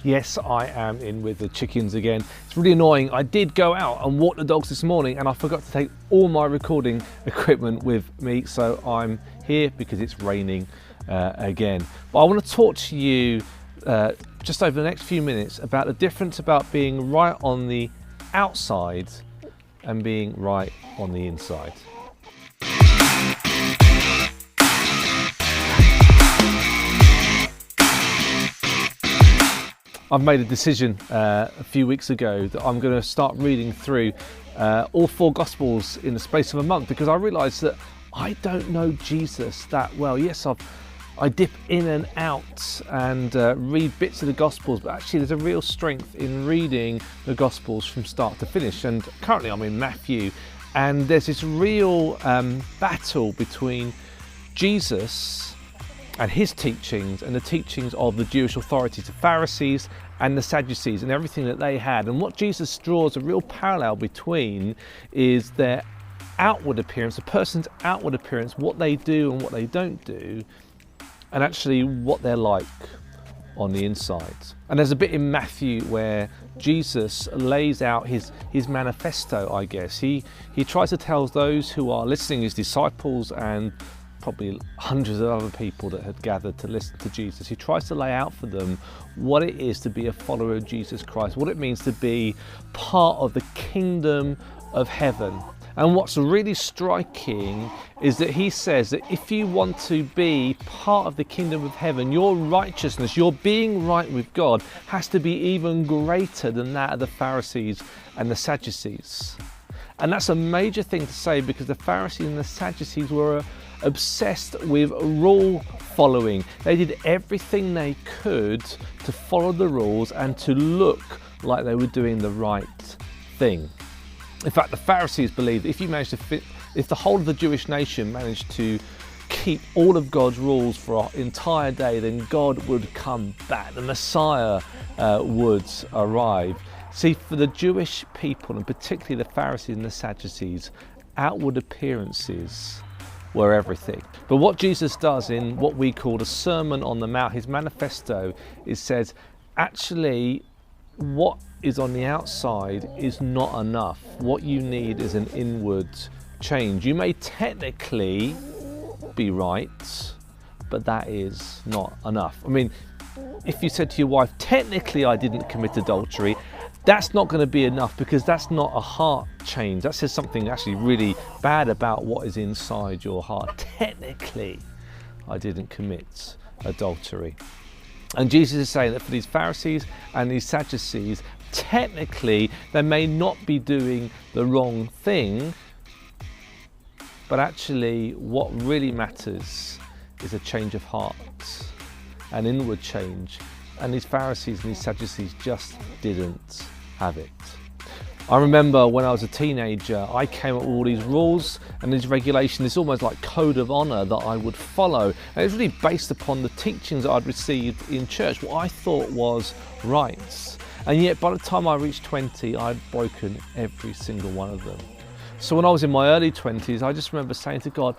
Yes, I am in with the chickens again. It's really annoying. I did go out and walk the dogs this morning and I forgot to take all my recording equipment with me, so I'm here because it's raining again. But I want to talk to you just over the next few minutes about the difference about being right on the outside and being right on the inside. I've made a decision a few weeks ago that I'm going to start reading through all four Gospels in the space of a month, because I realised that I don't know Jesus that well. Yes, I dip in and out and read bits of the Gospels, but actually there's a real strength in reading the Gospels from start to finish. And currently I'm in Matthew, and there's this real battle between Jesus and his teachings and the teachings of the Jewish authorities, the Pharisees and the Sadducees, and everything that they had. And what Jesus draws a real parallel between is their outward appearance, a person's outward appearance, what they do and what they don't do, and actually what they're like on the inside. And there's a bit in Matthew where Jesus lays out his manifesto, I guess. He tries to tell those who are listening, his disciples and probably hundreds of other people that had gathered to listen to Jesus. He tries to lay out for them what it is to be a follower of Jesus Christ, what it means to be part of the kingdom of heaven. And what's really striking is that he says that if you want to be part of the kingdom of heaven, your righteousness, your being right with God, has to be even greater than that of the Pharisees and the Sadducees. And that's a major thing to say, because the Pharisees and the Sadducees were obsessed with rule following. They did everything they could to follow the rules and to look like they were doing the right thing. In fact, the Pharisees believed if the whole of the Jewish nation managed to keep all of God's rules for an entire day, then God would come back, the Messiah would arrive. See, for the Jewish people, and particularly the Pharisees and the Sadducees, outward appearances were everything. But what Jesus does in what we call the Sermon on the Mount, his manifesto, is says, actually, what is on the outside is not enough. What you need is an inward change. You may technically be right, but that is not enough. I mean, if you said to your wife, technically I didn't commit adultery, that's not going to be enough, because that's not a heart change. That says something actually really bad about what is inside your heart. Technically, I didn't commit adultery. And Jesus is saying that for these Pharisees and these Sadducees, technically they may not be doing the wrong thing, but actually what really matters is a change of heart, an inward change. And these Pharisees and these Sadducees just didn't have it. I remember when I was a teenager, I came up with all these rules and these regulations, it's almost like code of honor that I would follow. And it was really based upon the teachings that I'd received in church, what I thought was right. And yet by the time I reached 20, I'd broken every single one of them. So when I was in my early 20s, I just remember saying to God,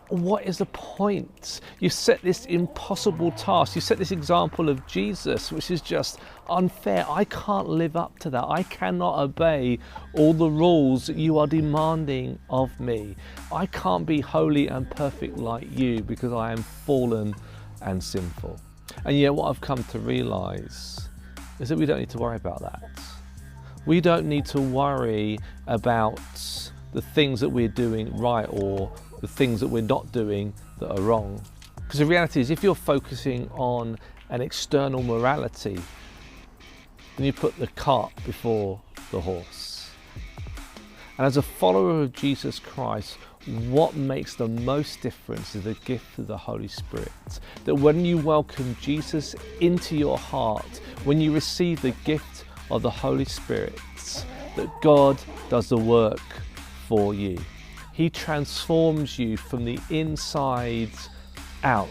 what is the point? You set this impossible task. You set this example of Jesus, which is just unfair. I can't live up to that. I cannot obey all the rules that you are demanding of me. I can't be holy and perfect like you, because I am fallen and sinful. And yet what I've come to realize is that we don't need to worry about that. We don't need to worry about the things that we're doing right or the things that we're not doing that are wrong. Because the reality is, if you're focusing on an external morality, then you put the cart before the horse. And as a follower of Jesus Christ, what makes the most difference is the gift of the Holy Spirit. That when you welcome Jesus into your heart, when you receive the gift of the Holy Spirit, that God does the work for you. He transforms you from the inside out.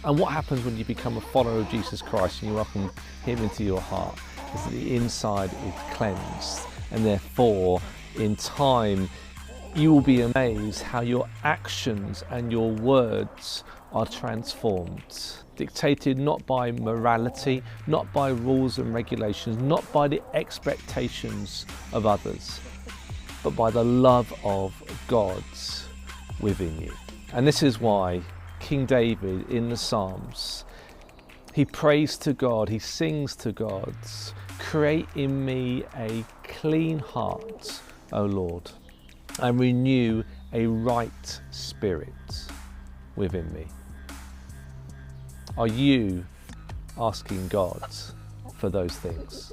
And what happens when you become a follower of Jesus Christ and you welcome him into your heart is that the inside is cleansed, and therefore in time you will be amazed how your actions and your words are transformed, dictated not by morality, not by rules and regulations, not by the expectations of others, but by the love of God within you. And this is why King David in the Psalms, he prays to God, he sings to God, create in me a clean heart, O Lord, and renew a right spirit within me. Are you asking God for those things?